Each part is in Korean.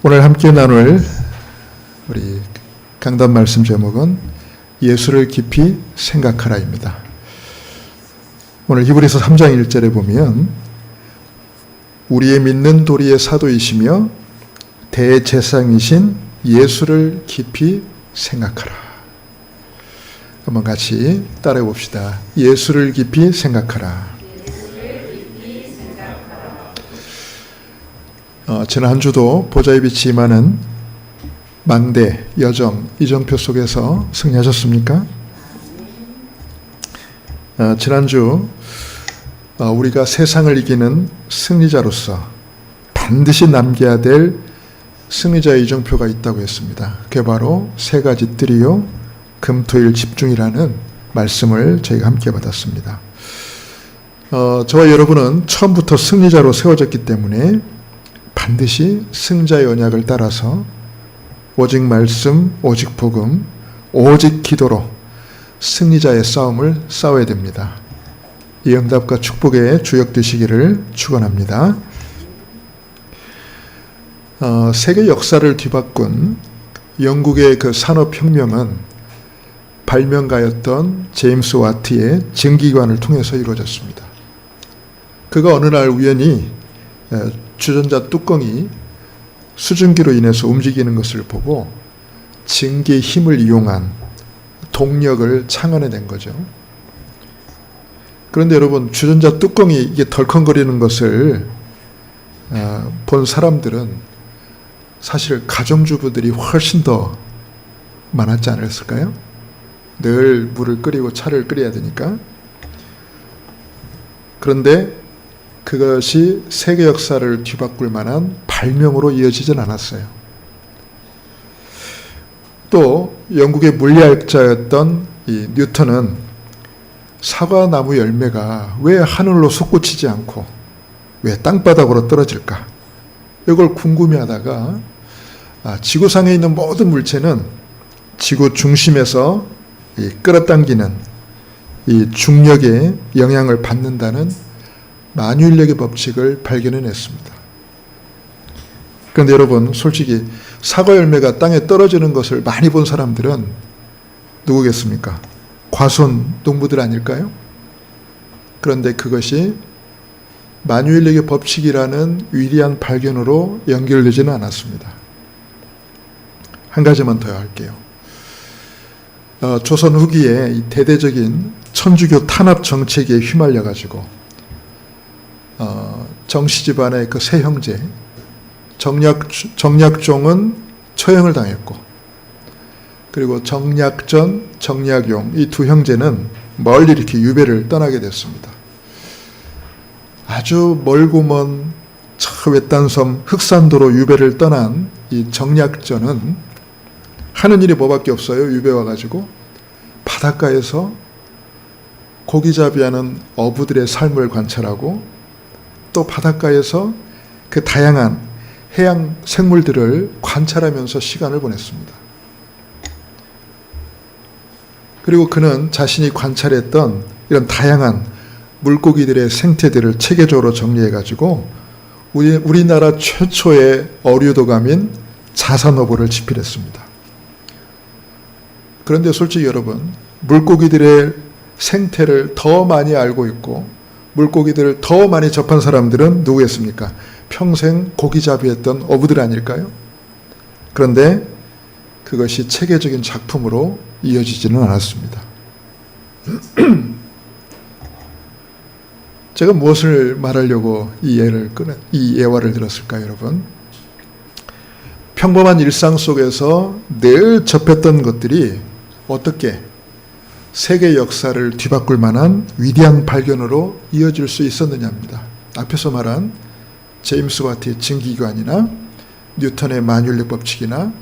오늘 함께 나눌 우리 강단 말씀 제목은 예수를 깊이 생각하라입니다. 오늘 히브리서 3장 1절에 보면 우리의 믿는 도리의 사도이시며 대제사장이신 예수를 깊이 생각하라. 한번 같이 따라해 봅시다. 예수를 깊이 생각하라. 지난 한 주도 보좌의 빛이 임하는 망대, 여정, 이정표 속에서 승리하셨습니까? 지난주 우리가 세상을 이기는 승리자로서 반드시 남겨야 될 승리자의 이정표가 있다고 했습니다. 그게 바로 세 가지 뜰이요 금토일 집중이라는 말씀을 저희가 함께 받았습니다. 저와 여러분은 처음부터 승리자로 세워졌기 때문에 반드시 승자의 언약을 따라서 오직 말씀, 오직 복음, 오직 기도로 승리자의 싸움을 싸워야 됩니다. 이 응답과 축복의 주역 되시기를 축원합니다. 세계 역사를 뒤바꾼 영국의 그 산업혁명은 발명가였던 제임스 와트의 증기관을 통해서 이루어졌습니다. 그가 어느 날 우연히 주전자 뚜껑이 수증기로 인해서 움직이는 것을 보고 증기의 힘을 이용한 동력을 창안해낸 거죠. 그런데 여러분, 주전자 뚜껑이 이게 덜컹거리는 것을 본 사람들은 사실 가정주부들이 훨씬 더 많았지 않았을까요? 늘 물을 끓이고 차를 끓여야 되니까. 그런데 그것이 세계 역사를 뒤바꿀 만한 발명으로 이어지진 않았어요. 또 영국의 물리학자였던 이 뉴턴은 사과나무 열매가 왜 하늘로 솟구치지 않고 왜 땅바닥으로 떨어질까? 이걸 궁금해하다가 지구상에 있는 모든 물체는 지구 중심에서 끌어당기는 이 중력의 영향을 받는다는 만유인력의 법칙을 발견해냈습니다. 그런데 여러분, 솔직히 사과 열매가 땅에 떨어지는 것을 많이 본 사람들은 누구겠습니까? 과손 농부들 아닐까요? 그런데 그것이 만유인력의 법칙이라는 위대한 발견으로 연결되지는 않았습니다. 한 가지만 더 할게요. 조선 후기에 이 대대적인 천주교 탄압 정책에 휘말려가지고 정씨 집안의 그 세 형제 정약종은 처형을 당했고, 그리고 정약전, 정약용 이 두 형제는 멀리 이렇게 유배를 떠나게 됐습니다. 아주 멀고 먼 저 외딴 섬 흑산도로 유배를 떠난 이 정약전은 하는 일이 뭐밖에 없어요. 유배 와가지고 바닷가에서 고기잡이하는 어부들의 삶을 관찰하고 또 바닷가에서 그 다양한 해양 생물들을 관찰하면서 시간을 보냈습니다. 그리고 그는 자신이 관찰했던 이런 다양한 물고기들의 생태들을 체계적으로 정리해가지고 우리나라 최초의 어류도감인 자산어보를 집필했습니다. 그런데 솔직히 여러분, 물고기들의 생태를 더 많이 알고 있고 물고기들을 더 많이 접한 사람들은 누구겠습니까? 평생 고기잡이했던 어부들 아닐까요? 그런데 그것이 체계적인 작품으로 이어지지는 않았습니다. 제가 무엇을 말하려고 이 예화를 들었을까요, 여러분? 평범한 일상 속에서 늘 접했던 것들이 어떻게 세계 역사를 뒤바꿀 만한 위대한 발견으로 이어질 수 있었느냐입니다. 앞에서 말한 제임스 와트의 증기관이나 뉴턴의 만유인력 법칙이나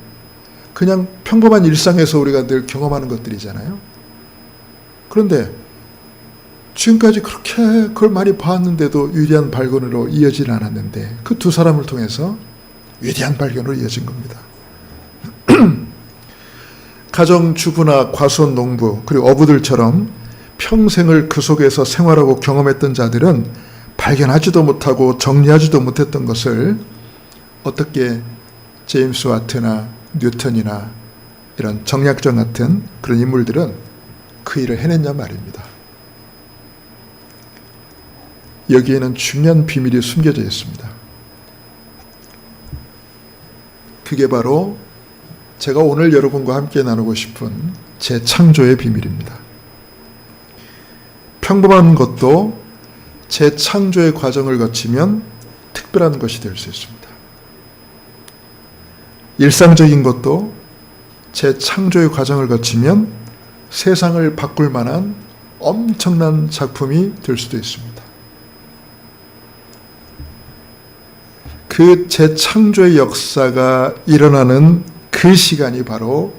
그냥 평범한 일상에서 우리가 늘 경험하는 것들이잖아요. 그런데 지금까지 그렇게 그걸 많이 봤는데도 위대한 발견으로 이어지지 않았는데 그 두 사람을 통해서 위대한 발견으로 이어진 겁니다. 가정주부나 과수원 농부 그리고 어부들처럼 평생을 그 속에서 생활하고 경험했던 자들은 발견하지도 못하고 정리하지도 못했던 것을 어떻게 제임스 와트나 뉴턴이나 이런 정약전 같은 그런 인물들은 그 일을 해냈냐 말입니다. 여기에는 중요한 비밀이 숨겨져 있습니다. 그게 바로 제가 오늘 여러분과 함께 나누고 싶은 재창조의 비밀입니다. 평범한 것도 재창조의 과정을 거치면 특별한 것이 될 수 있습니다. 일상적인 것도 재창조의 과정을 거치면 세상을 바꿀 만한 엄청난 작품이 될 수도 있습니다. 그 재창조의 역사가 일어나는 그 시간이 바로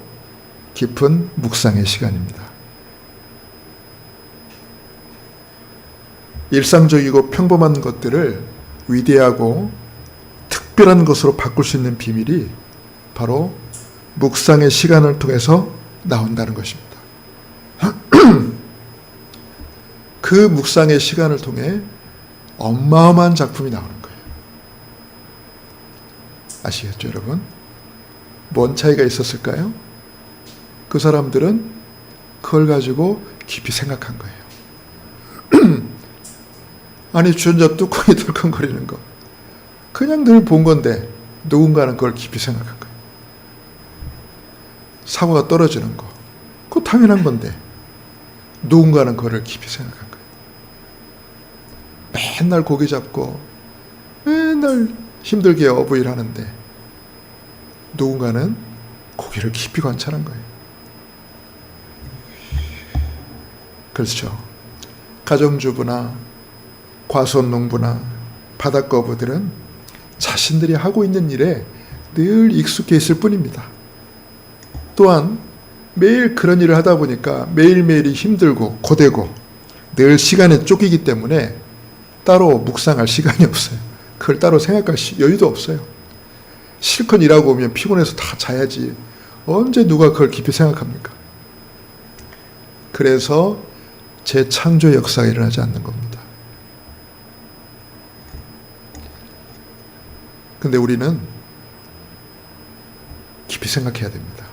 깊은 묵상의 시간입니다. 일상적이고 평범한 것들을 위대하고 특별한 것으로 바꿀 수 있는 비밀이 바로 묵상의 시간을 통해서 나온다는 것입니다. 그 묵상의 시간을 통해 어마어마한 작품이 나오는 거예요. 아시겠죠, 여러분? 뭔 차이가 있었을까요? 그 사람들은 그걸 가지고 깊이 생각한 거예요. 아니, 주전자 뚜껑이 덜컹거리는 거 그냥 늘 본 건데 누군가는 그걸 깊이 생각한 거예요. 사과가 떨어지는 거 그거 당연한 건데 누군가는 그거를 깊이 생각한 거예요. 맨날 고기 잡고 맨날 힘들게 어부일 하는데 누군가는 고기를 깊이 관찰한 거예요. 그렇죠. 가정주부나 과수원농부나 바닷거부들은 자신들이 하고 있는 일에 늘 익숙해 있을 뿐입니다. 또한 매일 그런 일을 하다 보니까 매일매일이 힘들고 고되고 늘 시간에 쫓기기 때문에 따로 묵상할 시간이 없어요. 그걸 따로 생각할 여유도 없어요. 실컷 일하고 오면 피곤해서 다 자야지 언제 누가 그걸 깊이 생각합니까? 그래서 재창조 역사가 일어나지 않는 겁니다. 근데 우리는 깊이 생각해야 됩니다.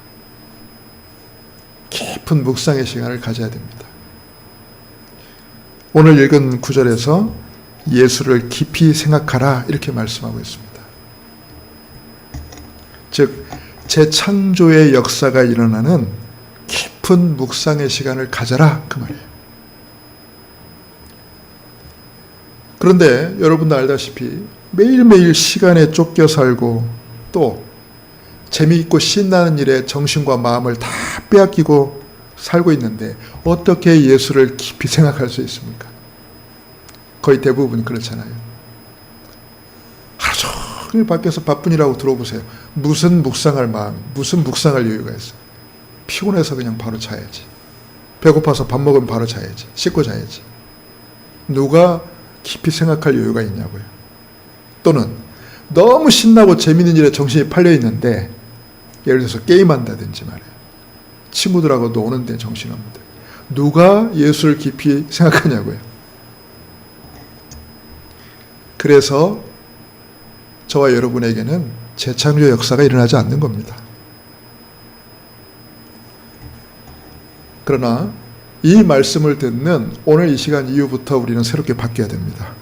깊은 묵상의 시간을 가져야 됩니다. 오늘 읽은 구절에서 예수를 깊이 생각하라 이렇게 말씀하고 있습니다. 즉 재창조의 역사가 일어나는 깊은 묵상의 시간을 가져라 그 말이에요. 그런데 여러분도 알다시피 매일매일 시간에 쫓겨 살고 또 재미있고 신나는 일에 정신과 마음을 다 빼앗기고 살고 있는데 어떻게 예수를 깊이 생각할 수 있습니까? 거의 대부분 그렇잖아요. 하루 종일 밖에서 바쁜 일하고 들어오세요. 무슨 묵상할 마음, 무슨 묵상할 여유가 있어요. 피곤해서 그냥 바로 자야지. 배고파서 밥 먹으면 바로 자야지. 씻고 자야지. 누가 깊이 생각할 여유가 있냐고요. 또는 너무 신나고 재밌는 일에 정신이 팔려 있는데 예를 들어서 게임한다든지 말이에요. 친구들하고 노는데 정신없는데 누가 예수를 깊이 생각하냐고요. 그래서 저와 여러분에게는 재창조 역사가 일어나지 않는 겁니다. 그러나 이 말씀을 듣는 오늘 이 시간 이후부터 우리는 새롭게 바뀌어야 됩니다.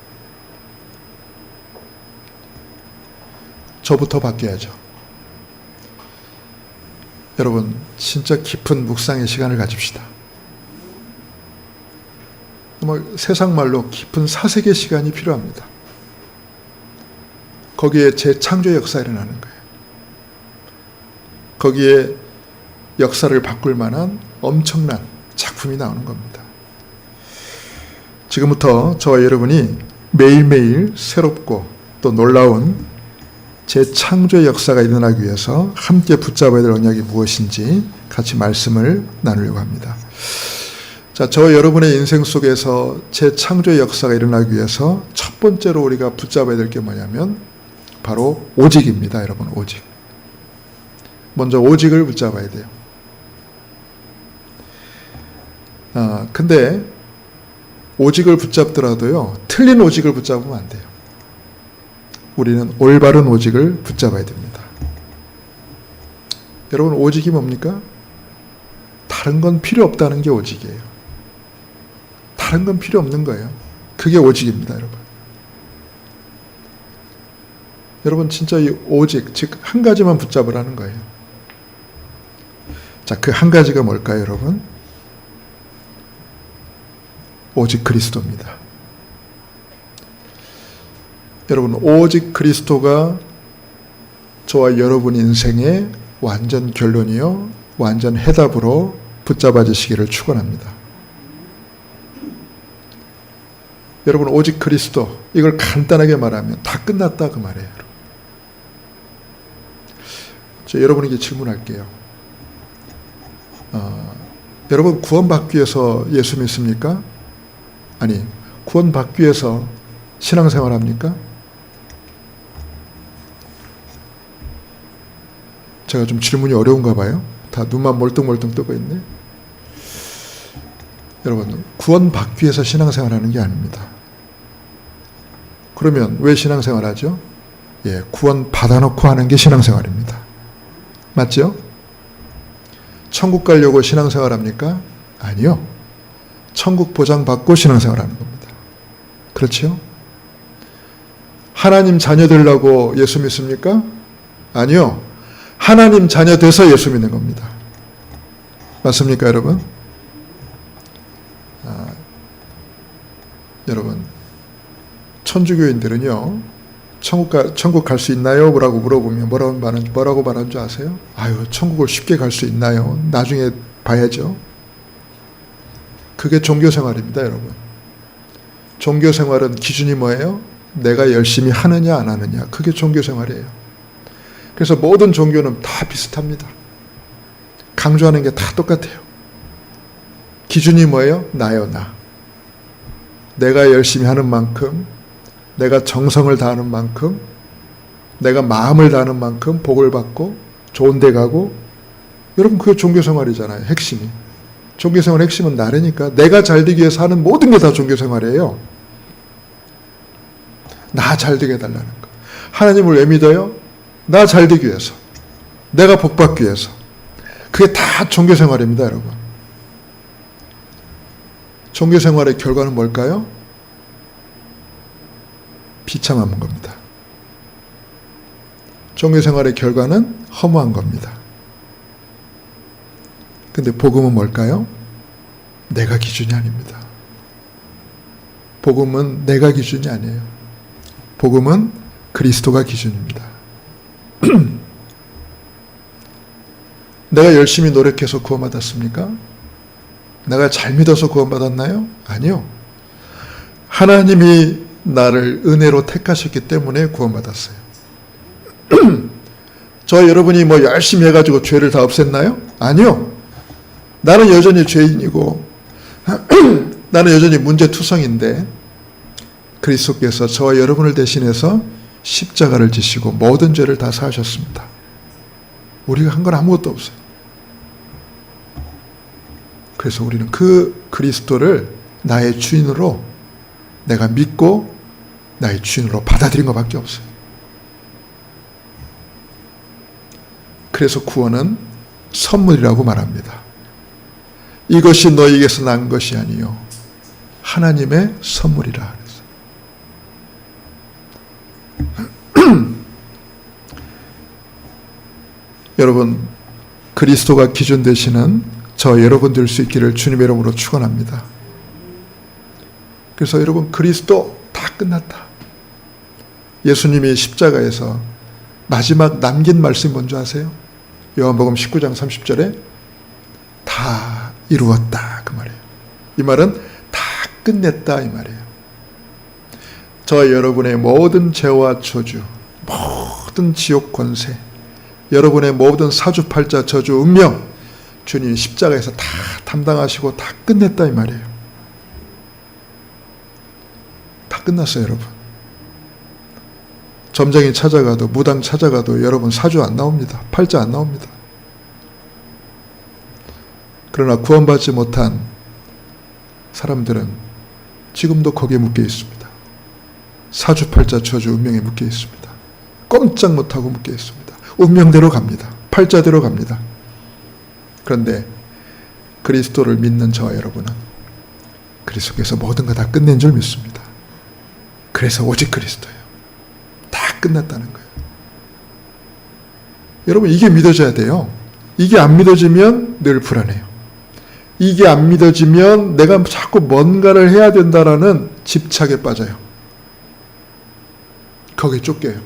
저부터 바뀌어야죠. 여러분, 진짜 깊은 묵상의 시간을 가집시다. 정말 세상 말로 깊은 사색의 시간이 필요합니다. 거기에 재창조 역사가 일어나는 거예요. 거기에 역사를 바꿀 만한 엄청난 작품이 나오는 겁니다. 지금부터 저와 여러분이 매일매일 새롭고 또 놀라운 재창조의 역사가 일어나기 위해서 함께 붙잡아야 될 언약이 무엇인지 같이 말씀을 나누려고 합니다. 자, 저와 여러분의 인생 속에서 재창조의 역사가 일어나기 위해서 첫 번째로 우리가 붙잡아야 될 게 뭐냐면 바로 오직입니다. 여러분, 오직. 먼저 오직을 붙잡아야 돼요. 근데 오직을 붙잡더라도요, 틀린 오직을 붙잡으면 안 돼요. 우리는 올바른 오직을 붙잡아야 됩니다. 여러분, 오직이 뭡니까? 다른 건 필요 없다는 게 오직이에요. 다른 건 필요 없는 거예요. 그게 오직입니다, 여러분. 여러분, 진짜 이 오직, 즉 한 가지만 붙잡으라는 거예요. 자, 그 한 가지가 뭘까요, 여러분? 오직 그리스도입니다. 여러분, 오직 그리스도가 저와 여러분 인생의 완전 결론이요, 완전 해답으로 붙잡아지시기를 축원합니다. 여러분, 오직 그리스도, 이걸 간단하게 말하면 다 끝났다 그 말이에요. 저 여러분에게 질문할게요. 여러분, 구원받기 위해서 예수 믿습니까? 아니, 구원받기 위해서 신앙생활 합니까? 제가 좀 질문이 어려운가 봐요. 다 눈만 멀뚱멀뚱 뜨고 있네. 여러분, 구원받기 위해서 신앙생활 하는 게 아닙니다. 그러면 왜 신앙생활 하죠? 예, 구원 받아놓고 하는 게 신앙생활입니다. 맞죠? 천국 가려고 신앙생활 합니까? 아니요. 천국 보장받고 신앙생활 하는 겁니다. 그렇죠? 하나님 자녀 되려고 예수 믿습니까? 아니요. 하나님 자녀 돼서 예수 믿는 겁니다. 맞습니까, 여러분? 여러분, 천주교인들은요, 천국 갈 수 있나요? 뭐라고 물어보면 뭐라고 말하는 줄 아세요? 아유, 천국을 쉽게 갈 수 있나요? 나중에 봐야죠. 그게 종교생활입니다, 여러분. 종교생활은 기준이 뭐예요? 내가 열심히 하느냐 안 하느냐. 그게 종교생활이에요. 그래서 모든 종교는 다 비슷합니다. 강조하는 게 다 똑같아요. 기준이 뭐예요? 나요, 나. 내가 열심히 하는 만큼, 내가 정성을 다하는 만큼, 내가 마음을 다하는 만큼 복을 받고 좋은 데 가고. 여러분, 그게 종교생활이잖아요. 핵심이. 종교생활의 핵심은 나라니까. 내가 잘되기 위해서 하는 모든 게 다 종교생활이에요. 나 잘되게 해달라는 거. 하나님을 왜 믿어요? 나 잘되기 위해서. 내가 복받기 위해서. 그게 다 종교생활입니다, 여러분. 종교생활의 결과는 뭘까요? 비참한 겁니다. 종교생활의 결과는 허무한 겁니다. 근데 복음은 뭘까요? 내가 기준이 아닙니다. 복음은 내가 기준이 아니에요. 복음은 그리스도가 기준입니다. 내가 열심히 노력해서 구원받았습니까? 내가 잘 믿어서 구원받았나요? 아니요. 하나님이 나를 은혜로 택하셨기 때문에 구원받았어요. 저 여러분이 뭐 열심히 해가지고 죄를 다 없앴나요? 아니요. 나는 여전히 죄인이고 나는 여전히 문제투성인데 그리스도께서 저와 여러분을 대신해서 십자가를 지시고 모든 죄를 다 사하셨습니다. 우리가 한 건 아무것도 없어요. 그래서 우리는 그 그리스도를 나의 주인으로 내가 믿고 나의 주인으로 받아들인 것밖에 없어요. 그래서 구원은 선물이라고 말합니다. 이것이 너희에게서 난 것이 아니요 하나님의 선물이라 그랬어요. 여러분, 그리스도가 기준 되시는 저 여러분 될 수 있기를 주님의 이름으로 축원합니다. 그래서 여러분, 그리스도 다 끝났다. 예수님이 십자가에서 마지막 남긴 말씀이 뭔지 아세요? 요한복음 19장 30절에 다 이루었다 그 말이에요. 이 말은 다 끝냈다 이 말이에요. 저 여러분의 모든 죄와 저주, 모든 지옥 권세, 여러분의 모든 사주팔자 저주 운명 주님이 십자가에서 다 담당하시고 다 끝냈다 이 말이에요. 다 끝났어요, 여러분. 점쟁이 찾아가도 무당 찾아가도 여러분 사주 안 나옵니다. 팔자 안 나옵니다. 그러나 구원받지 못한 사람들은 지금도 거기에 묶여 있습니다. 사주팔자 저주 운명에 묶여 있습니다. 꼼짝 못하고 묶여 있습니다. 운명대로 갑니다. 팔자대로 갑니다. 그런데 그리스도를 믿는 저와 여러분은 그리스도께서 모든 거 다 끝낸 줄 믿습니다. 그래서 오직 그리스도예요. 다 끝났다는 거예요. 여러분, 이게 믿어져야 돼요. 이게 안 믿어지면 늘 불안해요. 이게 안 믿어지면 내가 자꾸 뭔가를 해야 된다라는 집착에 빠져요. 거기에 쫓겨요.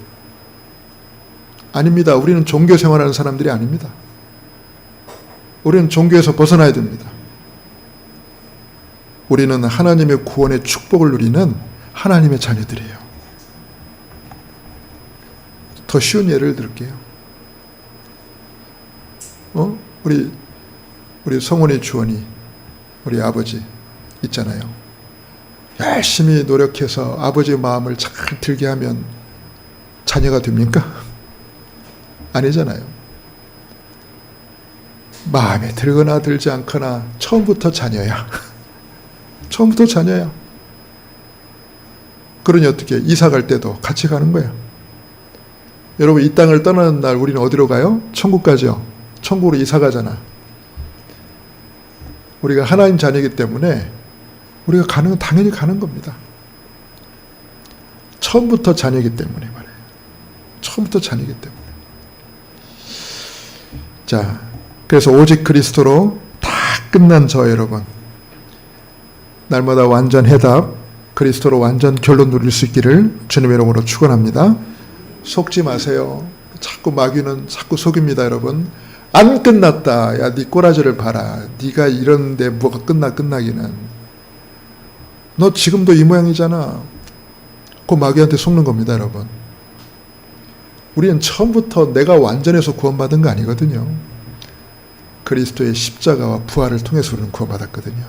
아닙니다. 우리는 종교 생활하는 사람들이 아닙니다. 우리는 종교에서 벗어나야 됩니다. 우리는 하나님의 구원의 축복을 누리는 하나님의 자녀들이에요. 더 쉬운 예를 들게요. 우리 성원의 주원이 우리 아버지 있잖아요. 열심히 노력해서 아버지의 마음을 잘 들게 하면 자녀가 됩니까? 아니잖아요. 마음에 들거나 들지 않거나 처음부터 자녀야. 처음부터 자녀야. 그러니 어떻게 이사 갈 때도 같이 가는 거야. 여러분, 이 땅을 떠나는 날 우리는 어디로 가요? 천국 가죠. 천국으로 이사 가잖아. 우리가 하나님 자녀이기 때문에 우리가 가는 건 당연히 가는 겁니다. 처음부터 자녀이기 때문에 말이에요. 처음부터 자녀이기 때문에. 자, 그래서 오직 그리스도로 다 끝난 저 여러분, 날마다 완전 해답, 그리스도로 완전 결론 누릴 수 있기를 주님의 이름으로 축원합니다. 속지 마세요. 자꾸 마귀는 자꾸 속입니다, 여러분. 안 끝났다. 야, 네 꼬라지를 봐라. 네가 이런데 뭐가 끝나기는. 너 지금도 이 모양이잖아. 그 마귀한테 속는 겁니다, 여러분. 우리는 처음부터 내가 완전해서 구원받은 거 아니거든요. 그리스도의 십자가와 부활을 통해서 우리는 구원받았거든요.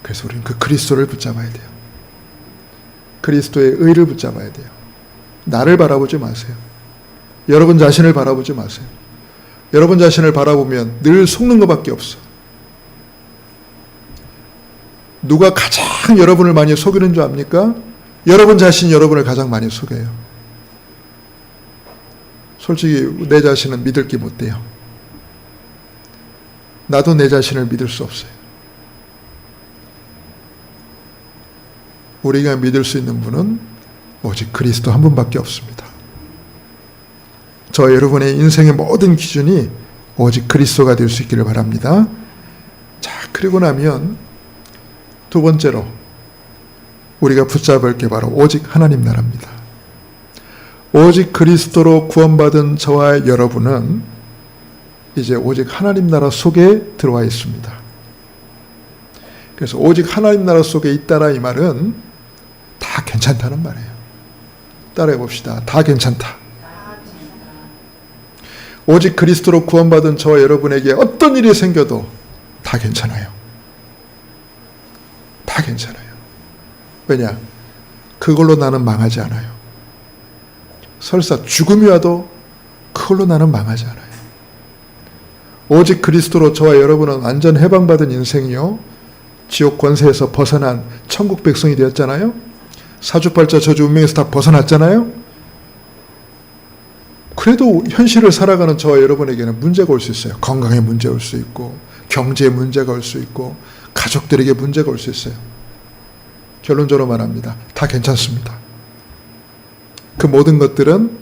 그래서 우리는 그 그리스도를 붙잡아야 돼요. 그리스도의 의를 붙잡아야 돼요. 나를 바라보지 마세요. 여러분 자신을 바라보지 마세요. 여러분 자신을 바라보면 늘 속는 것밖에 없어. 누가 가장 여러분을 많이 속이는 줄 압니까? 여러분 자신이 여러분을 가장 많이 속여요. 솔직히 내 자신은 믿을 게 못 돼요. 나도 내 자신을 믿을 수 없어요. 우리가 믿을 수 있는 분은 오직 그리스도 한 분밖에 없습니다. 저 여러분의 인생의 모든 기준이 오직 그리스도가 될 수 있기를 바랍니다. 자, 그리고 나면 두 번째로 우리가 붙잡을 게 바로 오직 하나님 나라입니다. 오직 그리스도로 구원받은 저와 여러분은 이제 오직 하나님 나라 속에 들어와 있습니다. 그래서 오직 하나님 나라 속에 있다라 이 말은 다 괜찮다는 말이에요. 따라해 봅시다. 다 괜찮다. 오직 그리스도로 구원받은 저와 여러분에게 어떤 일이 생겨도 다 괜찮아요. 다 괜찮아요. 왜냐? 그걸로 나는 망하지 않아요. 설사 죽음이 와도 그걸로 나는 망하지 않아요. 오직 그리스도로 저와 여러분은 완전 해방받은 인생이요, 지옥 권세에서 벗어난 천국 백성이 되었잖아요. 사주팔자 저주 운명에서 다 벗어났잖아요. 그래도 현실을 살아가는 저와 여러분에게는 문제가 올 수 있어요. 건강에 문제가 올 수 있고, 경제에 문제가 올 수 있고, 가족들에게 문제가 올 수 있어요. 결론적으로 말합니다. 다 괜찮습니다. 그 모든 것들은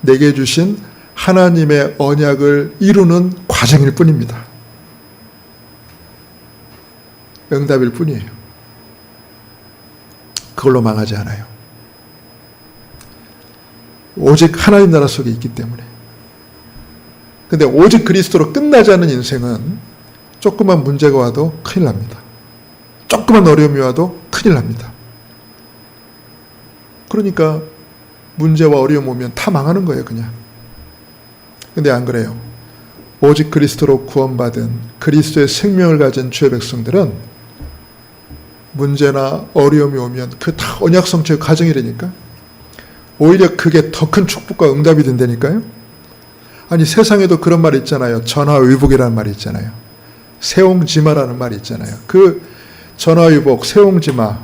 내게 주신 하나님의 언약을 이루는 과정일 뿐입니다. 응답일 뿐이에요. 그걸로 망하지 않아요. 오직 하나님 나라 속에 있기 때문에. 근데 오직 그리스도로 끝나지 않는 인생은 조그만 문제가 와도 큰일 납니다. 조그만 어려움이 와도 큰일 납니다. 그러니까 문제와 어려움 오면 다 망하는 거예요, 그냥. 근데 안 그래요. 오직 그리스도로 구원받은 그리스도의 생명을 가진 주의 백성들은 문제나 어려움이 오면 그 다 언약 성취의 과정이라니까. 오히려 그게 더 큰 축복과 응답이 된다니까요. 아니, 세상에도 그런 말이 있잖아요. 전화위복이라는 말이 있잖아요. 세옹지마라는 말이 있잖아요. 그 전화위복, 세옹지마,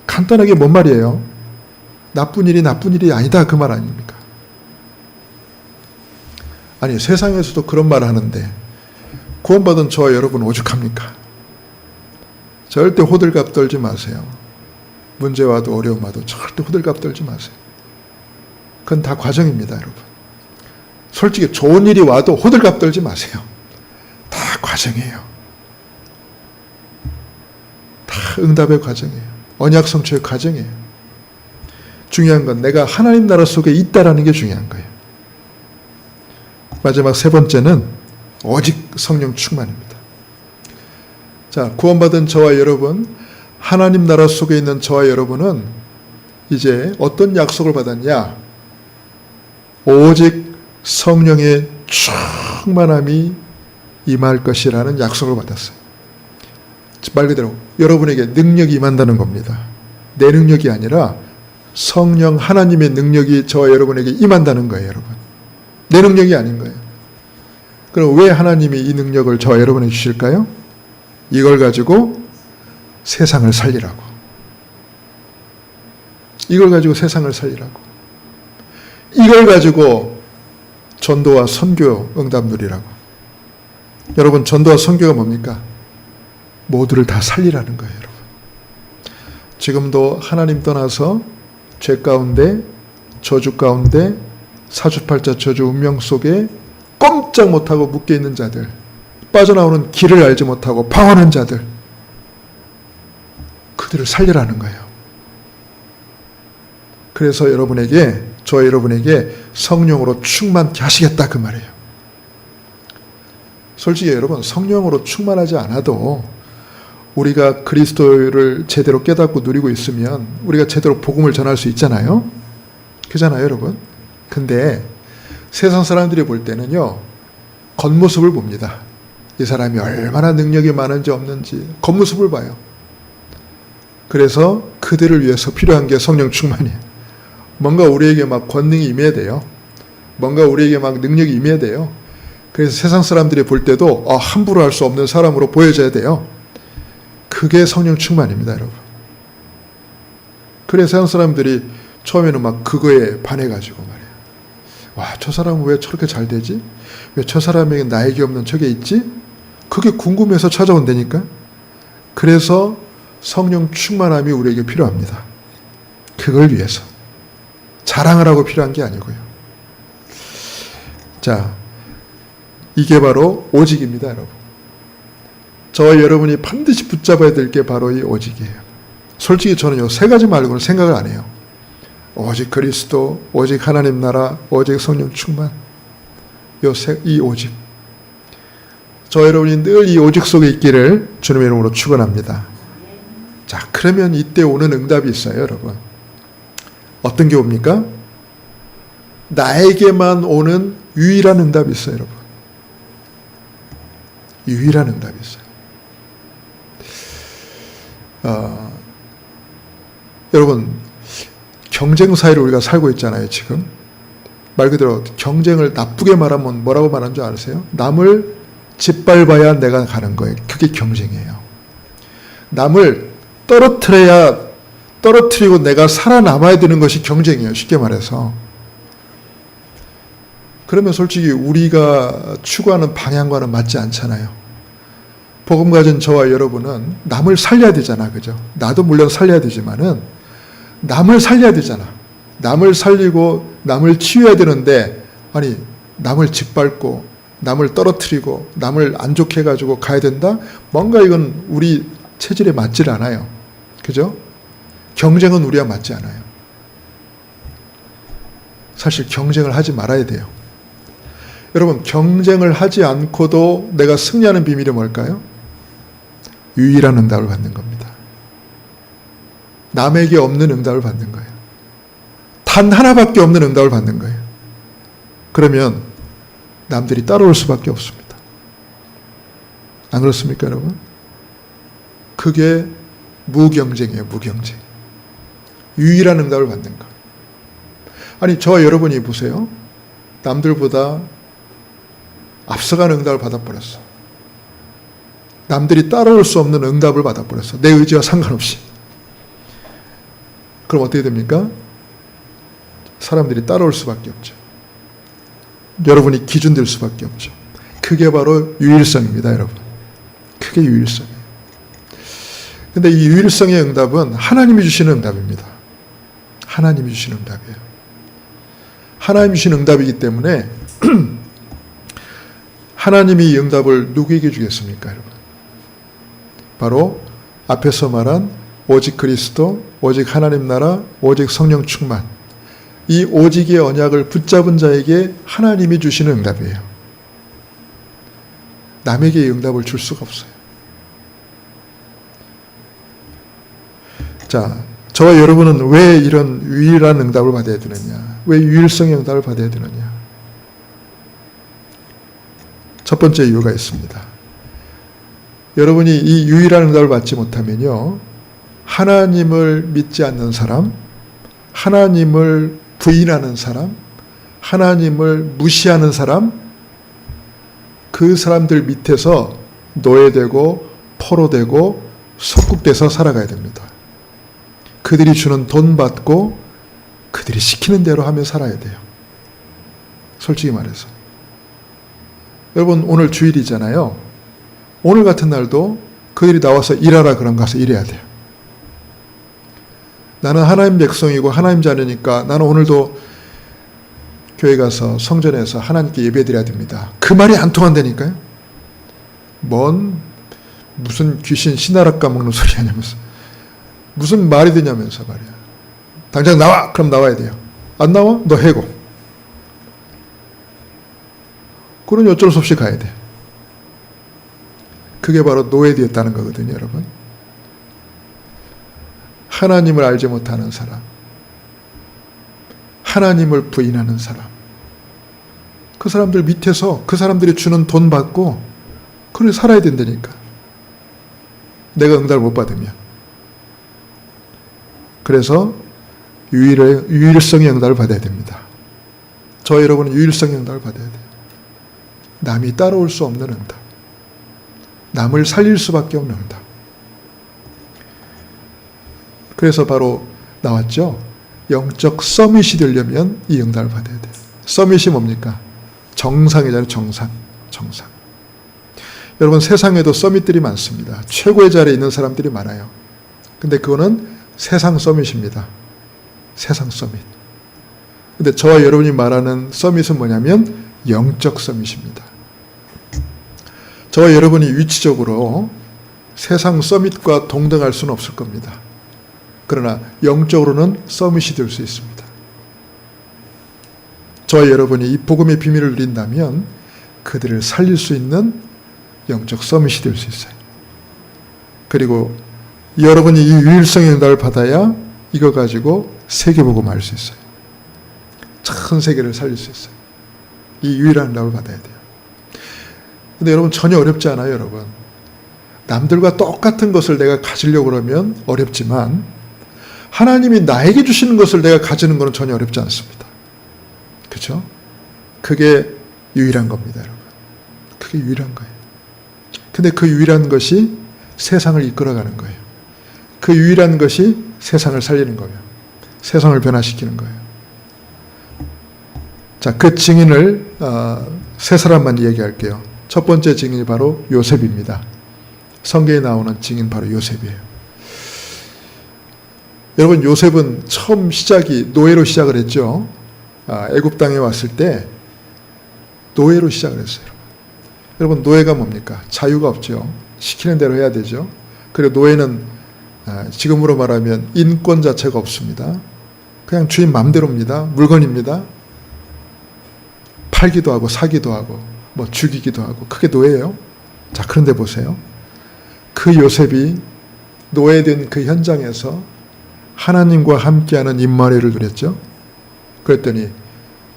간단하게 뭔 말이에요? 나쁜 일이 나쁜 일이 아니다, 그 말 아닙니까? 아니, 세상에서도 그런 말 하는데 구원받은 저와 여러분 오죽합니까? 절대 호들갑 떨지 마세요. 문제 와도 어려움 와도 절대 호들갑 떨지 마세요. 그건 다 과정입니다, 여러분. 솔직히 좋은 일이 와도 호들갑 떨지 마세요. 다 과정이에요. 다 응답의 과정이에요. 언약 성취의 과정이에요. 중요한 건 내가 하나님 나라 속에 있다라는 게 중요한 거예요. 마지막 세 번째는 오직 성령 충만입니다. 자, 구원받은 저와 여러분, 하나님 나라 속에 있는 저와 여러분은 이제 어떤 약속을 받았냐? 오직 성령의 충만함이 임할 것이라는 약속을 받았어요. 말 그대로 여러분에게 능력이 임한다는 겁니다. 내 능력이 아니라 성령 하나님의 능력이 저와 여러분에게 임한다는 거예요, 여러분. 내 능력이 아닌 거예요. 그럼 왜 하나님이 이 능력을 저와 여러분에게 주실까요? 이걸 가지고 세상을 살리라고. 이걸 가지고 세상을 살리라고. 이걸 가지고 전도와 선교 응답 누리라고. 여러분, 전도와 선교가 뭡니까? 모두를 다 살리라는 거예요, 여러분. 지금도 하나님 떠나서 죄 가운데, 저주 가운데, 사주팔자 저주 운명 속에 꼼짝 못하고 묶여있는 자들, 빠져나오는 길을 알지 못하고 방황하는 자들, 그들을 살리라는 거예요. 그래서 여러분에게, 저 여러분에게 성령으로 충만케 하시겠다 그 말이에요. 솔직히 여러분, 성령으로 충만하지 않아도 우리가 그리스도를 제대로 깨닫고 누리고 있으면 우리가 제대로 복음을 전할 수 있잖아요. 그잖아요, 여러분. 근데 세상 사람들이 볼 때는요, 겉모습을 봅니다. 이 사람이 얼마나 능력이 많은지 없는지 겉모습을 봐요. 그래서 그들을 위해서 필요한 게 성령 충만이에요. 뭔가 우리에게 막 권능이 임해야 돼요. 뭔가 우리에게 막 능력이 임해야 돼요. 그래서 세상 사람들이 볼 때도 함부로 할 수 없는 사람으로 보여져야 돼요. 그게 성령 충만입니다, 여러분. 그래서 세상 사람들이 처음에는 막 그거에 반해가지고 말이에요. 와, 저 사람은 왜 저렇게 잘 되지? 왜 저 사람에게 나에게 없는 저게 있지? 그게 궁금해서 찾아온다니까. 그래서 성령 충만함이 우리에게 필요합니다. 그걸 위해서. 자랑을 하고 필요한 게 아니고요. 자, 이게 바로 오직입니다, 여러분. 저와 여러분이 반드시 붙잡아야 될 게 바로 이 오직이에요. 솔직히 저는 이 세 가지 말고는 생각을 안 해요. 오직 그리스도, 오직 하나님 나라, 오직 성령 충만. 이 오직. 저 여러분이 늘 이 오직 속에 있기를 주님의 이름으로 축원합니다. 자, 그러면 이때 오는 응답이 있어요, 여러분. 어떤 게 옵니까? 나에게만 오는 유일한 응답이 있어요, 여러분. 유일한 응답이 있어요. 여러분, 경쟁 사회를 우리가 살고 있잖아요, 지금. 말 그대로 경쟁을 나쁘게 말하면 뭐라고 말하는 줄 아세요? 남을 짓밟아야 내가 가는 거예요. 그게 경쟁이에요. 남을 떨어뜨리고 내가 살아남아야 되는 것이 경쟁이에요. 쉽게 말해서. 그러면 솔직히 우리가 추구하는 방향과는 맞지 않잖아요. 복음 가진 저와 여러분은 남을 살려야 되잖아. 그죠? 나도 물론 살려야 되지만은 남을 살려야 되잖아. 남을 살리고 남을 치유해야 되는데, 아니, 남을 짓밟고 남을 떨어뜨리고 남을 안 좋게 해가지고 가야 된다? 뭔가 이건 우리 체질에 맞질 않아요. 그죠? 경쟁은 우리와 맞지 않아요. 사실 경쟁을 하지 말아야 돼요. 여러분, 경쟁을 하지 않고도 내가 승리하는 비밀이 뭘까요? 유일한 응답을 받는 겁니다. 남에게 없는 응답을 받는 거예요. 단 하나밖에 없는 응답을 받는 거예요. 그러면 남들이 따라올 수밖에 없습니다. 안 그렇습니까, 여러분? 그게 무경쟁이에요, 무경쟁. 유일한 응답을 받는 거. 아니, 저와 여러분이 보세요. 남들보다 앞서가는 응답을 받아버렸어. 남들이 따라올 수 없는 응답을 받아버렸어. 내 의지와 상관없이. 그럼 어떻게 됩니까? 사람들이 따라올 수밖에 없죠. 여러분이 기준 될 수밖에 없죠. 그게 바로 유일성입니다, 여러분. 그게 유일성이에요. 근데 이 유일성의 응답은 하나님이 주시는 응답입니다. 하나님이 주시는 응답이에요. 하나님이 주시는 응답이기 때문에 하나님이 이 응답을 누구에게 주겠습니까, 여러분? 바로 앞에서 말한 오직 그리스도, 오직 하나님 나라, 오직 성령 충만, 이 오직의 언약을 붙잡은 자에게 하나님이 주시는 응답이에요. 남에게 이 응답을 줄 수가 없어요. 자, 저와 여러분은 왜 이런 유일한 응답을 받아야 되느냐? 왜 유일성의 응답을 받아야 되느냐? 첫 번째 이유가 있습니다. 여러분이 이 유일한 응답을 받지 못하면요, 하나님을 믿지 않는 사람, 하나님을 부인하는 사람, 하나님을 무시하는 사람, 그 사람들 밑에서 노예되고 포로되고 속국돼서 살아가야 됩니다. 그들이 주는 돈 받고 그들이 시키는 대로 하며 살아야 돼요. 솔직히 말해서. 여러분, 오늘 주일이잖아요. 오늘 같은 날도 그들이 나와서 일하라 그럼 가서 일해야 돼요. 나는 하나님 백성이고 하나님 자녀니까 나는 오늘도 교회 가서 성전에서 하나님께 예배드려야 됩니다. 그 말이 안 통한다니까요. 무슨 귀신 신하락 까먹는 소리 하냐면서. 무슨 말이 되냐면서 말이야. 당장 나와! 그럼 나와야 돼요. 안 나와? 너 해고. 그러니 어쩔 수 없이 가야 돼. 그게 바로 노예되었다는 거거든요, 여러분. 하나님을 알지 못하는 사람, 하나님을 부인하는 사람, 그 사람들 밑에서 그 사람들이 주는 돈 받고 그걸 살아야 된다니까. 내가 응답을 못 받으면. 그래서 유일성의 응답을 받아야 됩니다. 저 여러분은 유일성의 응답을 받아야 돼요. 남이 따라올 수 없는 응답. 남을 살릴 수밖에 없는 응답. 그래서 바로 나왔죠. 영적 서밋이 되려면 이 응답을 받아야 돼요. 서밋이 뭡니까? 정상이잖아요. 정상. 여러분, 세상에도 서밋들이 많습니다. 최고의 자리에 있는 사람들이 많아요. 근데 그거는 세상 서밋입니다. 세상 서밋. 근데 저와 여러분이 말하는 서밋은 뭐냐면 영적 서밋입니다. 저와 여러분이 위치적으로 세상 서밋과 동등할 수는 없을 겁니다. 그러나 영적으로는 서밋이 될 수 있습니다. 저와 여러분이 이 복음의 비밀을 누린다면 그들을 살릴 수 있는 영적 서밋이 될 수 있어요. 그리고 여러분이 이 유일성의 응답을 받아야 이거 가지고 세계복음을 알 수 있어요. 전 세계를 살릴 수 있어요. 이 유일한 응답을 받아야 돼요. 근데 여러분, 전혀 어렵지 않아요, 여러분. 남들과 똑같은 것을 내가 가지려고 그러면 어렵지만 하나님이 나에게 주시는 것을 내가 가지는 것은 전혀 어렵지 않습니다. 그렇죠? 그게 유일한 겁니다, 여러분. 그게 유일한 거예요. 근데 그 유일한 것이 세상을 이끌어가는 거예요. 그 유일한 것이 세상을 살리는 거예요. 세상을 변화시키는 거예요. 자, 그 증인을 세 사람만 얘기할게요. 첫 번째 증인이 바로 요셉입니다. 성경에 나오는 증인 바로 요셉이에요. 여러분, 요셉은 처음 시작이 노예로 시작을 했죠. 애굽 땅에 왔을 때 노예로 시작을 했어요. 여러분, 노예가 뭡니까? 자유가 없죠. 시키는 대로 해야 되죠. 그리고 노예는 지금으로 말하면 인권 자체가 없습니다. 그냥 주인 맘대로입니다. 물건입니다. 팔기도 하고 사기도 하고 뭐 죽이기도 하고, 그게 노예예요. 자, 그런데 보세요. 그 요셉이 노예된 그 현장에서 하나님과 함께하는 임마누엘을 누렸죠. 그랬더니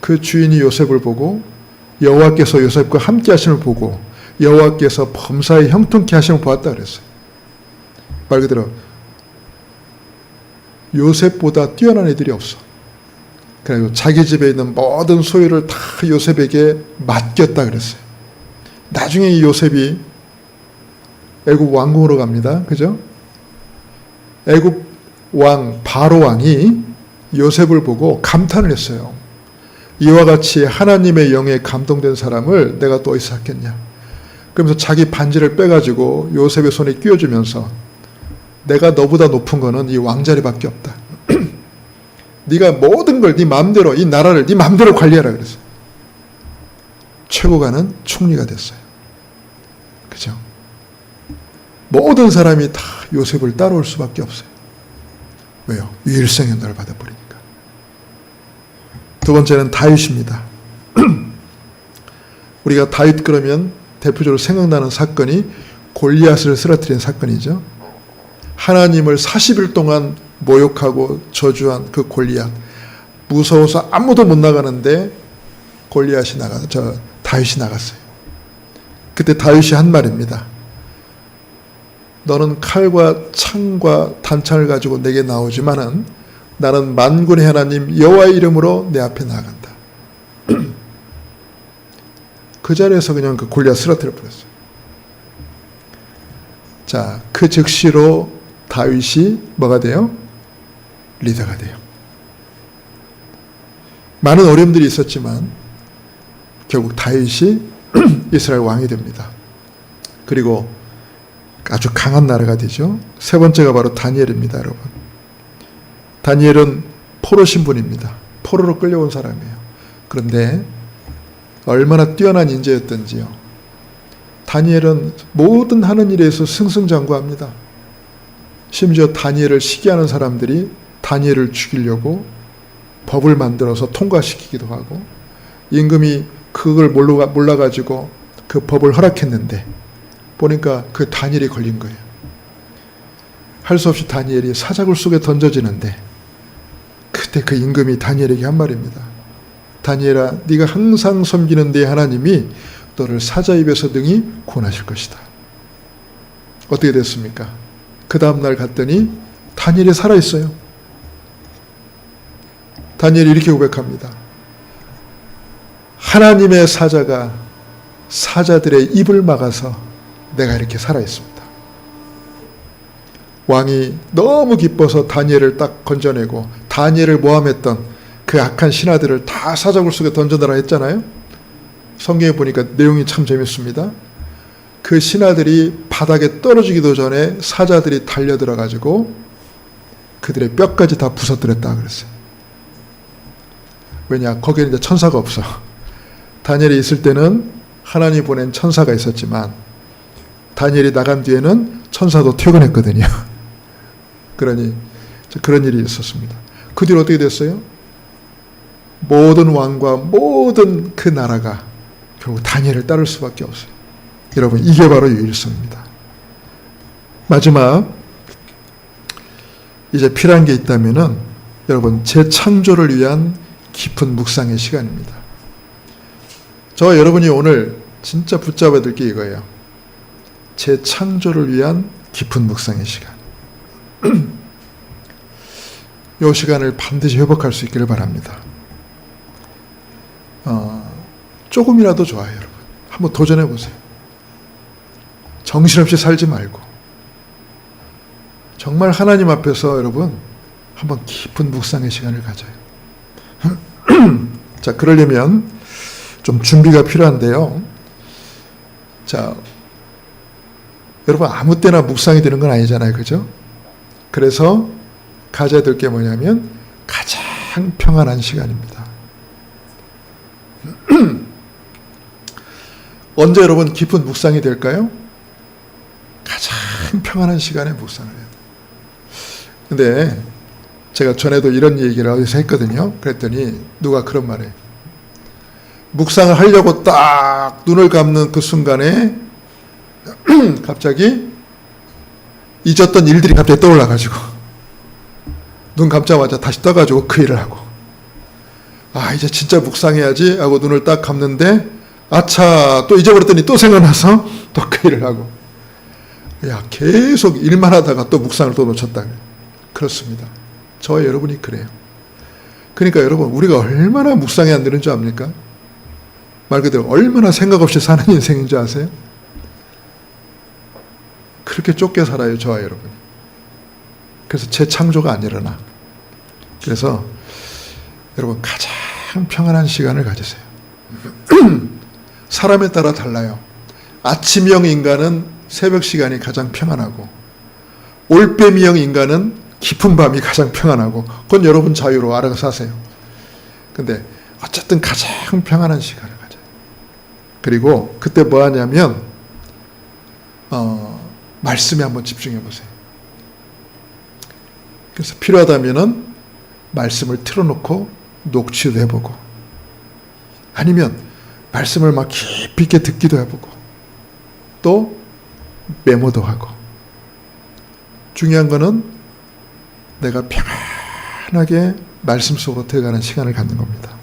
그 주인이 요셉을 보고 여호와께서 요셉과 함께 하심을 보고 여호와께서 범사에 형통케 하심을 보았다 그랬어요. 말 그대로 요셉보다 뛰어난 애들이 없어. 그리고 자기 집에 있는 모든 소유를 다 요셉에게 맡겼다 그랬어요. 나중에 이 요셉이 애굽 왕궁으로 갑니다. 그죠? 애굽 왕 바로 왕이 요셉을 보고 감탄을 했어요. 이와 같이 하나님의 영에 감동된 사람을 내가 또 어디서 찾겠냐. 그러면서 자기 반지를 빼가지고 요셉의 손에 끼워주면서 내가 너보다 높은 거는 이 왕자리밖에 없다. 네가 모든 걸 네 마음대로, 이 나라를 네 마음대로 관리하라 그랬어요. 최고가는 총리가 됐어요. 그죠? 모든 사람이 다 요셉을 따라올 수밖에 없어요. 왜요? 유일성의 은혜를 받아버리니까. 두 번째는 다윗입니다. 우리가 다윗 그러면 대표적으로 생각나는 사건이 골리앗을 쓰러뜨린 사건이죠. 하나님을 40일 동안 모욕하고 저주한 그 골리앗. 무서워서 아무도 못 나가는데 다윗이 나갔어요. 그때 다윗이 한 말입니다. 너는 칼과 창과 단창을 가지고 내게 나오지만은 나는 만군의 하나님 여호와의 이름으로 내 앞에 나아간다. 그 자리에서 그냥 그 골리앗 쓰러뜨려 버렸어요. 자, 그 즉시로 다윗이 뭐가 돼요? 리더가 돼요. 많은 어려움들이 있었지만 결국 다윗이 이스라엘 왕이 됩니다. 그리고 아주 강한 나라가 되죠. 세 번째가 바로 다니엘입니다, 여러분. 다니엘은 포로 신분입니다. 포로로 끌려온 사람이에요. 그런데 얼마나 뛰어난 인재였던지요. 다니엘은 모든 하는 일에서 승승장구합니다. 심지어 다니엘을 시기하는 사람들이 다니엘을 죽이려고 법을 만들어서 통과시키기도 하고, 임금이 그걸 몰라가지고 그 법을 허락했는데 보니까 그 다니엘이 걸린 거예요. 할 수 없이 다니엘이 사자굴 속에 던져지는데 그때 그 임금이 다니엘에게 한 말입니다. 다니엘아, 네가 항상 섬기는 네 하나님이 너를 사자 입에서 능히 구원하실 것이다. 어떻게 됐습니까? 그 다음날 갔더니 다니엘이 살아있어요. 다니엘이 이렇게 고백합니다. 하나님의 사자가 사자들의 입을 막아서 내가 이렇게 살아있습니다. 왕이 너무 기뻐서 다니엘을 딱 건져내고 다니엘을 모함했던 그 악한 신하들을 다 사자굴 속에 던져넣으라 했잖아요. 성경에 보니까 내용이 참 재밌습니다. 그 신하들이 바닥에 떨어지기도 전에 사자들이 달려들어가지고 그들의 뼈까지 다 부서뜨렸다 그랬어요. 왜냐? 거기에 이제 천사가 없어. 다니엘이 있을 때는 하나님이 보낸 천사가 있었지만 다니엘이 나간 뒤에는 천사도 퇴근했거든요. 그러니 그런 일이 있었습니다. 그 뒤로 어떻게 됐어요? 모든 왕과 모든 그 나라가 결국 다니엘을 따를 수밖에 없어요. 여러분, 이게 바로 유일성입니다. 마지막 이제 필요한 게 있다면은 여러분, 재창조를 위한 깊은 묵상의 시간입니다. 저와 여러분이 오늘 진짜 붙잡아야 될 게 이거예요. 재창조를 위한 깊은 묵상의 시간. 이 시간을 반드시 회복할 수 있기를 바랍니다. 조금이라도 좋아요, 여러분. 한번 도전해 보세요. 정신없이 살지 말고 정말 하나님 앞에서 여러분 한번 깊은 묵상의 시간을 가져요. 자, 그러려면 좀 준비가 필요한데요. 자, 여러분 아무 때나 묵상이 되는 건 아니잖아요, 그죠? 그래서 가져야 될 게 뭐냐면 가장 평안한 시간입니다. 언제 여러분 깊은 묵상이 될까요? 가장 평안한 시간에 묵상을 해요. 근데 제가 전에도 이런 얘기를 어디서 했거든요. 그랬더니 누가 그런 말을 묵상을 하려고 딱 눈을 감는 그 순간에 갑자기 잊었던 일들이 갑자기 떠올라가지고 눈 감자마자 다시 떠가지고 그 일을 하고, 아 이제 진짜 묵상해야지 하고 눈을 딱 감는데 아차 또 잊어버렸더니 또 생각나서 또 그 일을 하고, 야 계속 일만 하다가 또 묵상을 또 놓쳤다. 그렇습니다. 저와 여러분이 그래요. 그러니까 여러분 우리가 얼마나 묵상이 안 되는 줄 압니까? 말 그대로 얼마나 생각 없이 사는 인생인 줄 아세요? 그렇게 쫓겨 살아요, 저와 여러분. 그래서 재창조가 안 일어나. 그래서 여러분 가장 평안한 시간을 가지세요. 사람에 따라 달라요. 아침형 인간은 새벽 시간이 가장 평안하고, 올빼미형 인간은 깊은 밤이 가장 평안하고, 그건 여러분 자유로 알아서 하세요. 근데 어쨌든 가장 평안한 시간을 가져요. 그리고 그때 뭐 하냐면 말씀에 한번 집중해 보세요. 그래서 필요하다면은 말씀을 틀어놓고 녹취도 해보고, 아니면 말씀을 막 깊이 있게 듣기도 해보고, 또 메모도 하고. 중요한 거는 내가 평안하게 말씀 속으로 들어가는 시간을 갖는 겁니다.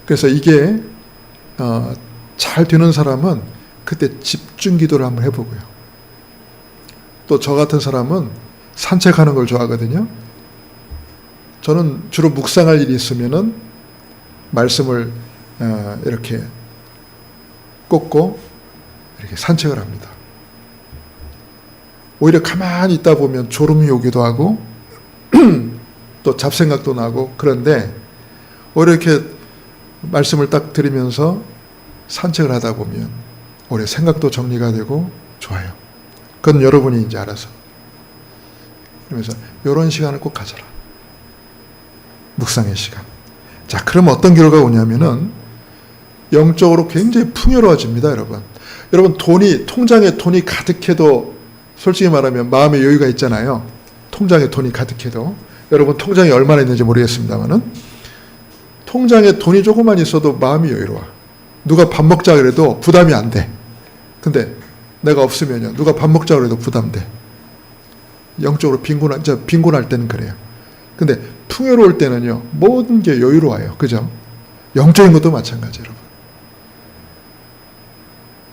그래서 이게 잘 되는 사람은 그때 집중 기도를 한번 해보고요. 또 저 같은 사람은 산책하는 걸 좋아하거든요. 저는 주로 묵상할 일이 있으면은 말씀을 이렇게 꽂고 이렇게 산책을 합니다. 오히려 가만히 있다 보면 졸음이 오기도 하고 또 잡생각도 나고, 그런데 오히려 이렇게 말씀을 딱 들으면서 산책을 하다 보면 오히려 생각도 정리가 되고 좋아요. 그건 여러분이 이제 알아서. 그러면서 이런 시간을 꼭 가져라. 묵상의 시간. 자, 그럼 어떤 결과가 오냐면은 영적으로 굉장히 풍요로워집니다, 여러분. 여러분, 통장에 돈이 가득해도 솔직히 말하면 마음의 여유가 있잖아요. 통장에 돈이 가득해도. 여러분, 통장에 얼마나 있는지 모르겠습니다만은 통장에 돈이 조금만 있어도 마음이 여유로워. 누가 밥 먹자 그래도 부담이 안 돼. 근데 내가 없으면요, 누가 밥 먹자 그래도 부담돼. 영적으로 빈곤할 때는 그래요. 근데 풍요로울 때는요, 모든 게 여유로워요. 그죠? 영적인 것도 마찬가지, 여러분.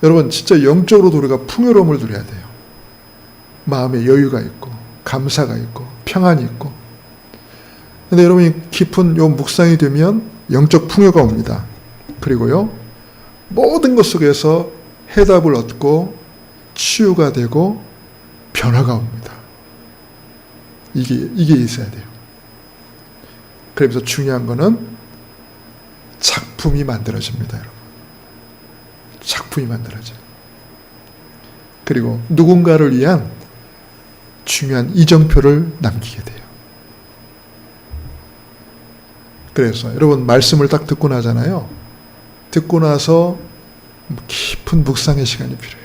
여러분, 진짜 영적으로도 우리가 풍요로움을 누려야 돼요. 마음에 여유가 있고, 감사가 있고, 평안이 있고. 근데 여러분이 깊은 요 묵상이 되면 영적 풍요가 옵니다. 그리고요, 모든 것 속에서 해답을 얻고 치유가 되고 변화가 옵니다. 이게 있어야 돼요. 그래서 중요한 거는 작품이 만들어집니다, 여러분. 작품이 만들어져요. 그리고 누군가를 위한 중요한 이정표를 남기게 돼요. 그래서 여러분, 말씀을 딱 듣고 나잖아요. 듣고 나서 깊은 묵상의 시간이 필요해요.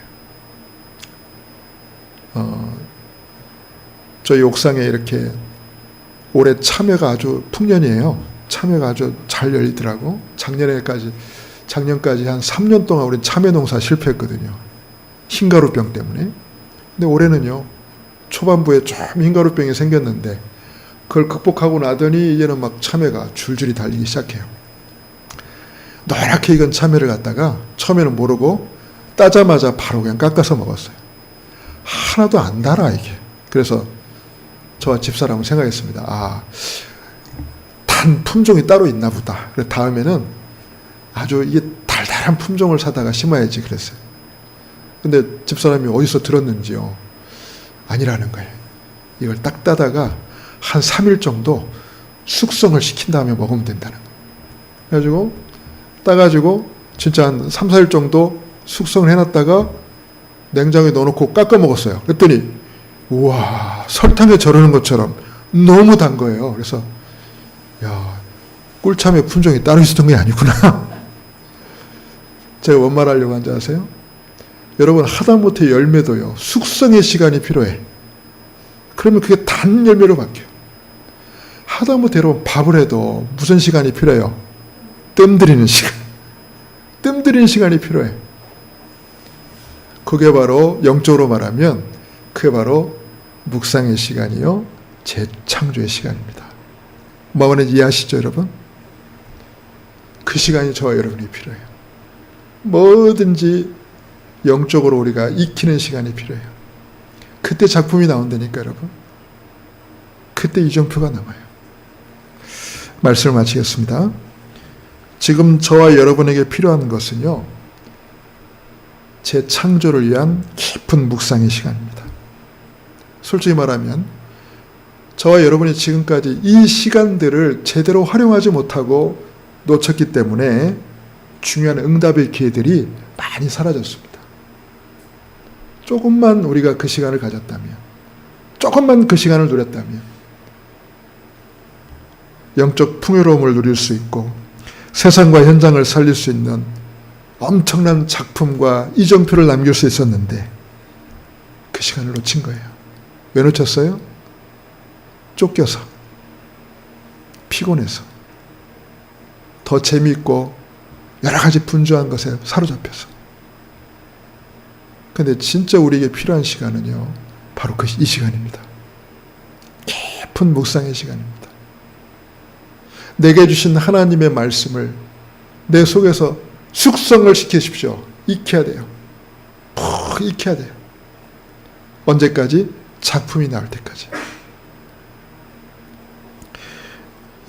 저희 옥상에 이렇게 올해 참외가 아주 풍년이에요. 참외가 아주 잘 열리더라고. 작년까지 한 3년 동안 우리 참외 농사 실패했거든요. 흰가루병 때문에. 근데 올해는요, 초반부에 좀 흰가루병이 생겼는데 그걸 극복하고 나더니 이제는 막 참외가 줄줄이 달리기 시작해요. 노랗게 익은 참외를 갖다가 처음에는 모르고 따자마자 바로 그냥 깎아서 먹었어요. 하나도 안 달아, 이게. 그래서 저와 집사람은 생각했습니다. 아, 단 품종이 따로 있나 보다. 그래서 다음에는 아주 이게 달달한 품종을 사다가 심어야지 그랬어요. 근데 집사람이 어디서 들었는지요, 아니라는 거예요. 이걸 딱 따다가 한 3일 정도 숙성을 시킨 다음에 먹으면 된다는 거예요. 그래가지고 따가지고 진짜 한 3, 4일 정도 숙성을 해놨다가 냉장고에 넣어놓고 깎아 먹었어요. 그랬더니 우와, 설탕에 절이는 것처럼 너무 단 거예요. 그래서 야, 꿀참외 품종이 따로 있었던 게 아니구나. 제가 뭔 말하려고 하는지 아세요? 여러분, 하다못해 열매도요, 숙성의 시간이 필요해. 그러면 그게 단 열매로 바뀌어요. 하다못해 여러분, 밥을 해도 무슨 시간이 필요해요? 뜸들이는 시간. 뜸들이는 시간이 필요해. 그게 바로 영적으로 말하면 그게 바로 묵상의 시간이요, 재창조의 시간입니다. 뭐 말인지 이해하시죠, 여러분? 그 시간이 저와 여러분이 필요해요. 뭐든지 영적으로 우리가 익히는 시간이 필요해요. 그때 작품이 나온다니까, 여러분. 그때 이정표가 남아요. 말씀을 마치겠습니다. 지금 저와 여러분에게 필요한 것은요, 재창조를 위한 깊은 묵상의 시간입니다. 솔직히 말하면 저와 여러분이 지금까지 이 시간들을 제대로 활용하지 못하고 놓쳤기 때문에 중요한 응답의 기회들이 많이 사라졌습니다. 조금만 우리가 그 시간을 가졌다면, 조금만 그 시간을 누렸다면 영적 풍요로움을 누릴 수 있고 세상과 현장을 살릴 수 있는 엄청난 작품과 이정표를 남길 수 있었는데 그 시간을 놓친 거예요. 왜 놓쳤어요? 쫓겨서, 피곤해서, 더 재미있고 여러 가지 분주한 것에 사로잡혀서. 근데 진짜 우리에게 필요한 시간은요, 바로 이 시간입니다. 깊은 묵상의 시간입니다. 내게 주신 하나님의 말씀을 내 속에서 숙성을 시키십시오. 익혀야 돼요. 푹 익혀야 돼요. 언제까지? 작품이 나올 때까지.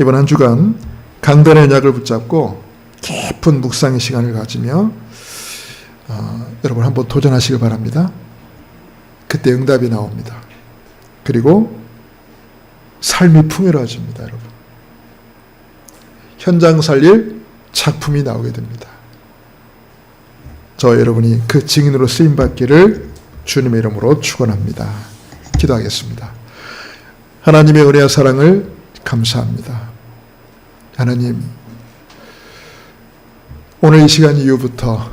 이번 한 주간 강단의 약을 붙잡고 깊은 묵상의 시간을 가지며 여러분 한번 도전하시길 바랍니다. 그때 응답이 나옵니다. 그리고 삶이 풍요로워집니다, 여러분. 현장 살릴 작품이 나오게 됩니다. 저 여러분이 그 증인으로 쓰임받기를 주님의 이름으로 축원합니다. 기도하겠습니다. 하나님의 은혜와 사랑을 감사합니다. 하나님, 오늘 이 시간 이후부터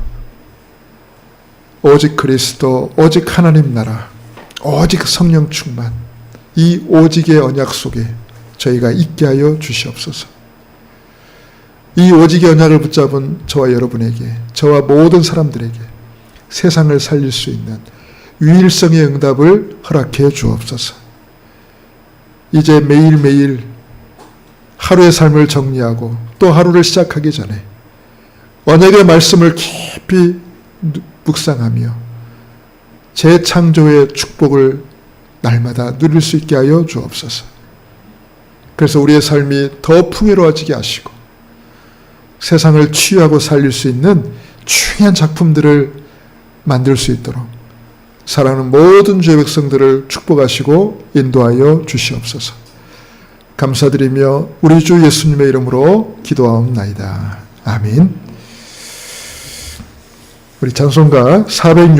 오직 그리스도, 오직 하나님 나라, 오직 성령 충만, 이 오직의 언약 속에 저희가 있게 하여 주시옵소서. 이 오직의 언약을 붙잡은 저와 여러분에게, 저와 모든 사람들에게 세상을 살릴 수 있는 유일성의 응답을 허락해 주옵소서. 이제 매일매일 하루의 삶을 정리하고 또 하루를 시작하기 전에 언약의 말씀을 깊이 묵상하며 재창조의 축복을 날마다 누릴 수 있게 하여 주옵소서. 그래서 우리의 삶이 더 풍요로워지게 하시고 세상을 치유하고 살릴 수 있는 중요한 작품들을 만들 수 있도록 사랑하는 모든 주의 백성들을 축복하시고 인도하여 주시옵소서. 감사드리며 우리 주 예수님의 이름으로 기도하옵나이다. 아멘. 우리 찬송가 406